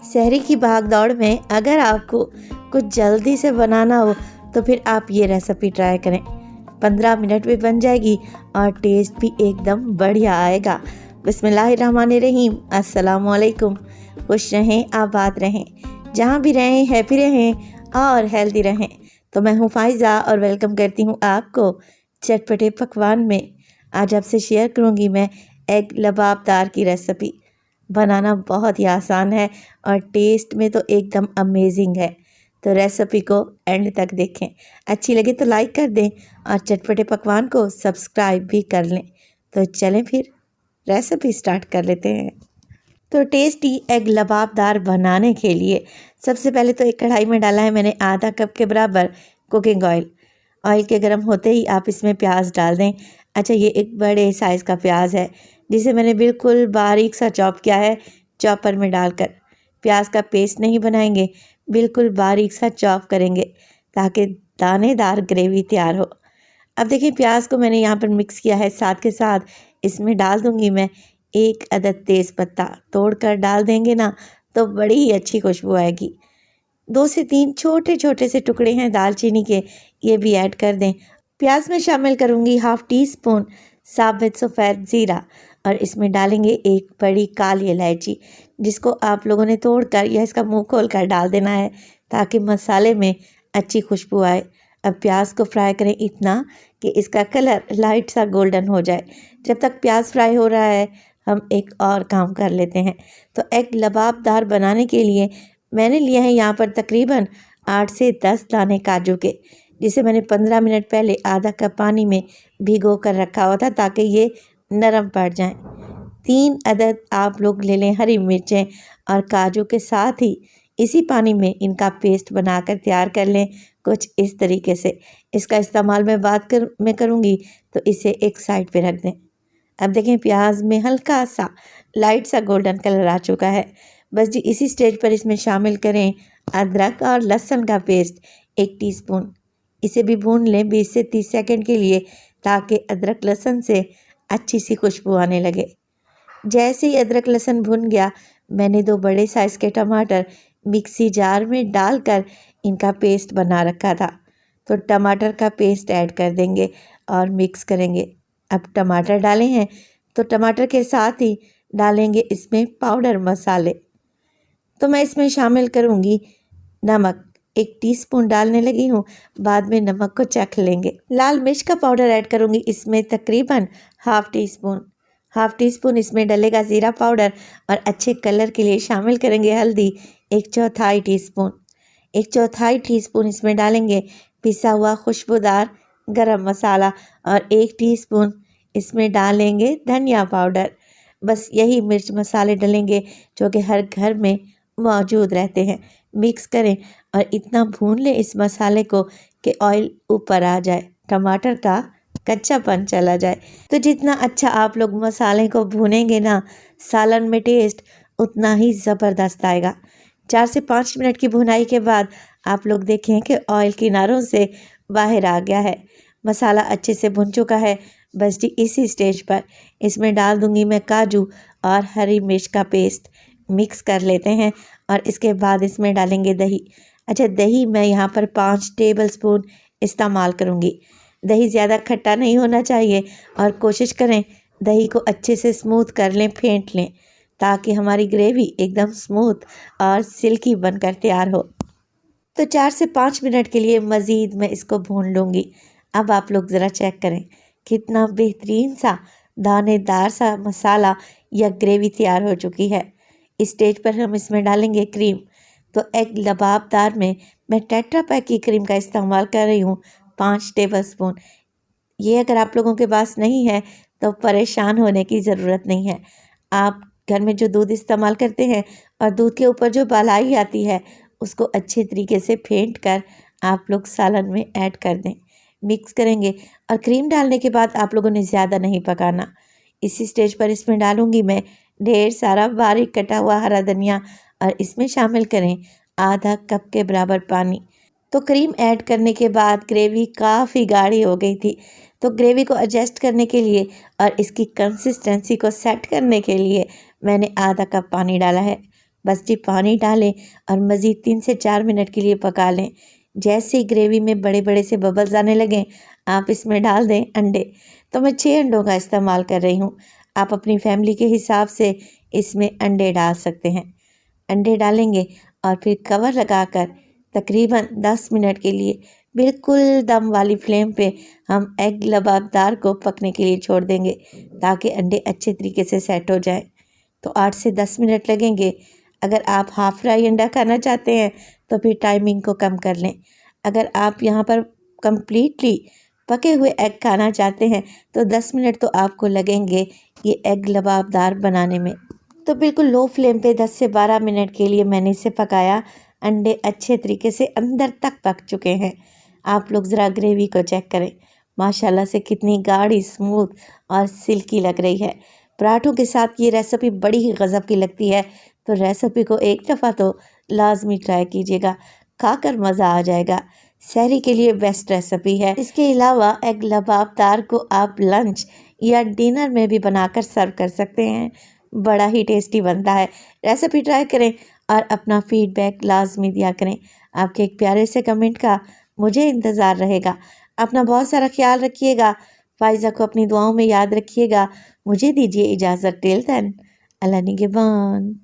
शहरी की भाग दौड़ में अगर आपको कुछ जल्दी से बनाना हो तो फिर आप ये रेसिपी ट्राई करें। 15 मिनट में बन जाएगी और टेस्ट भी एकदम बढ़िया आएगा। बिस्मिल्लाहिर्रहमानिर्रहीम। अस्सलाम वालेकुम। खुश रहें, आबाद रहें, जहाँ भी रहें हैप्पी रहें और हेल्दी रहें। तो मैं हूँ फ़ाइज़ा और वेलकम करती हूँ आपको चटपटे पकवान में। आज आपसे शेयर करूँगी मैं एग लबाबदार की रेसिपी। बनाना बहुत ही आसान है और टेस्ट में तो एकदम अमेजिंग है। तो रेसिपी को एंड तक देखें, अच्छी लगे तो लाइक कर दें और चटपटे पकवान को सब्सक्राइब भी कर लें। तो चलें फिर रेसिपी स्टार्ट कर लेते हैं। तो टेस्टी एग लबाबदार बनाने के लिए सबसे पहले तो एक कढ़ाई में डाला है मैंने आधा कप के बराबर कुकिंग ऑयल। ऑयल के गर्म होते ही आप इसमें प्याज डाल दें। अच्छा, ये एक बड़े साइज़ का प्याज है जिसे मैंने बिल्कुल बारीक सा चॉप किया है चॉपर में डालकर। प्याज का पेस्ट नहीं बनाएंगे, बिल्कुल बारीक सा चॉप करेंगे ताकि दानेदार ग्रेवी तैयार हो। अब देखिए प्याज को मैंने यहाँ पर मिक्स किया है, साथ के साथ इसमें डाल दूँगी मैं एक अदद तेज़ पत्ता। तोड़ कर डाल देंगे ना तो बड़ी ही अच्छी खुशबू आएगी। 2 से 3 छोटे छोटे से टुकड़े हैं दालचीनी के, ये भी ऐड कर दें। प्याज में शामिल करूँगी हाफ़ टी स्पून साबुत सफ़ेद ज़ीरा और इसमें डालेंगे एक बड़ी काली इलायची, जिसको आप लोगों ने तोड़कर या इसका मुंह खोल कर डाल देना है ताकि मसाले में अच्छी खुशबू आए। अब प्याज को फ्राई करें इतना कि इसका कलर लाइट सा गोल्डन हो जाए। जब तक प्याज फ्राई हो रहा है हम एक और काम कर लेते हैं। तो एग लबाबदार बनाने के लिए मैंने लिया है यहाँ पर तकरीबन 8 से 10 दाने काजू के, जिसे मैंने 15 मिनट पहले आधा कप पानी में भिगो कर रखा हुआ था ताकि ये नरम पड़ जाएं। 3 अदद आप लोग ले लें हरी मिर्चें और काजू के साथ ही इसी पानी में इनका पेस्ट बनाकर तैयार कर लें कुछ इस तरीके से। इसका इस्तेमाल मैं करूँगी तो इसे एक साइड पे रख दें। अब देखें प्याज में हल्का सा लाइट सा गोल्डन कलर आ चुका है। बस जी इसी स्टेज पर इसमें शामिल करें अदरक और लहसुन का पेस्ट 1 टीस्पून। इसे भी भून लें 20 से 30 सेकंड के लिए ताकि अदरक लहसुन से अच्छी सी खुशबू आने लगे। जैसे ही अदरक लहसुन भुन गया मैंने 2 बड़े साइज़ के टमाटर मिक्सी जार में डालकर इनका पेस्ट बना रखा था। तो टमाटर का पेस्ट ऐड कर देंगे और मिक्स करेंगे। अब टमाटर डाले हैं तो टमाटर के साथ ही डालेंगे इसमें पाउडर मसाले। तो मैं इसमें शामिल करूँगी नमक, 1 टीस्पून डालने लगी हूँ, बाद में नमक को चख लेंगे। लाल मिर्च का पाउडर ऐड करूँगी इसमें तकरीबन हाफ़ टी स्पून इसमें डलेगा ज़ीरा पाउडर और अच्छे कलर के लिए शामिल करेंगे हल्दी 1/4 टीस्पून। 1/4 टीस्पून इसमें डालेंगे पिसा हुआ खुशबूदार गरम मसाला और 1 टीस्पून इसमें डालेंगे धनिया पाउडर। बस यही मिर्च मसाले डलेंगे जो कि हर घर में मौजूद रहते हैं। मिक्स करें और इतना भून लें इस मसाले को कि ऑयल ऊपर आ जाए, टमाटर का कच्चापन चला जाए। तो जितना अच्छा आप लोग मसाले को भूनेंगे ना, सालन में टेस्ट उतना ही ज़बरदस्त आएगा। 4 से 5 मिनट की भुनाई के बाद आप लोग देखें कि ऑयल किनारों से बाहर आ गया है, मसाला अच्छे से भुन चुका है। बस जी इसी स्टेज पर इसमें डाल दूंगी मैं काजू और हरी मिर्च का पेस्ट। मिक्स कर लेते हैं और इसके बाद इसमें डालेंगे दही। अच्छा, दही मैं यहाँ पर 5 टेबलस्पून इस्तेमाल करूँगी। दही ज़्यादा खट्टा नहीं होना चाहिए और कोशिश करें दही को अच्छे से स्मूथ कर लें, फेंट लें ताकि हमारी ग्रेवी एकदम स्मूथ और सिल्की बनकर तैयार हो। तो 4 से 5 मिनट के लिए मज़ीद मैं इसको भून लूँगी। अब आप लोग ज़रा चेक करें कितना बेहतरीन सा दानेदार सा मसाला या ग्रेवी तैयार हो चुकी है। इस स्टेज पर हम इसमें डालेंगे क्रीम। तो एग लबाबदार में मैं टेट्रा पैक की क्रीम का इस्तेमाल कर रही हूँ 5 टेबलस्पून। ये अगर आप लोगों के पास नहीं है तो परेशान होने की ज़रूरत नहीं है। आप घर में जो दूध इस्तेमाल करते हैं और दूध के ऊपर जो मलाई आती है उसको अच्छे तरीके से फेंट कर आप लोग सालन में ऐड कर दें। मिक्स करेंगे और क्रीम डालने के बाद आप लोगों ने ज़्यादा नहीं पकाना। इसी स्टेज पर इसमें डालूँगी मैं ढेर सारा बारीक कटा हुआ हरा धनिया और इसमें शामिल करें आधा कप के बराबर पानी। तो क्रीम ऐड करने के बाद ग्रेवी काफ़ी गाढ़ी हो गई थी। तो ग्रेवी को एडजस्ट करने के लिए और इसकी कंसिस्टेंसी को सेट करने के लिए मैंने आधा कप पानी डाला है। बस जी पानी डालें और मज़ीद 3 से 4 मिनट के लिए पका लें। जैसे ही ग्रेवी में बड़े बड़े से बबल्स आने लगें, आप इसमें डाल दें अंडे। तो मैं 6 अंडों का इस्तेमाल कर रही हूँ। आप अपनी फैमिली के हिसाब से इसमें अंडे डाल सकते हैं। अंडे डालेंगे और फिर कवर लगाकर तकरीबन 10 मिनट के लिए बिल्कुल दम वाली फ्लेम पे हम एग लबाबदार को पकने के लिए छोड़ देंगे ताकि अंडे अच्छे तरीके से सेट हो जाएं। तो 8 से 10 मिनट लगेंगे। अगर आप हाफ फ्राई अंडा खाना चाहते हैं तो फिर टाइमिंग को कम कर लें। अगर आप यहाँ पर कम्प्लीटली पके हुए एग खाना चाहते हैं तो 10 मिनट तो आपको लगेंगे ये एग लबाबदार बनाने में। तो बिल्कुल लो फ्लेम पे 10 से 12 मिनट के लिए मैंने इसे पकाया। अंडे अच्छे तरीके से अंदर तक पक चुके हैं। आप लोग ज़रा ग्रेवी को चेक करें, माशाल्लाह से कितनी गाढ़ी, स्मूथ और सिल्की लग रही है। पराठों के साथ ये रेसिपी बड़ी ही गज़ब की लगती है। तो रेसिपी को एक दफ़ा तो लाजमी ट्राई कीजिएगा, खाकर मज़ा आ जाएगा। सहरी के लिए बेस्ट रेसिपी है। इसके अलावा एग लबाबदार को आप लंच या डिनर में भी बनाकर सर्व कर सकते हैं। बड़ा ही टेस्टी बनता है। रेसिपी ट्राई करें और अपना फीडबैक लाजमी दिया करें। आपके एक प्यारे से कमेंट का मुझे इंतज़ार रहेगा। अपना बहुत सारा ख्याल रखिएगा। फ़ाइज़ा को अपनी दुआओं में याद रखिएगा। मुझे दीजिए इजाज़त। टिल देन, अल्लाह निगहबान।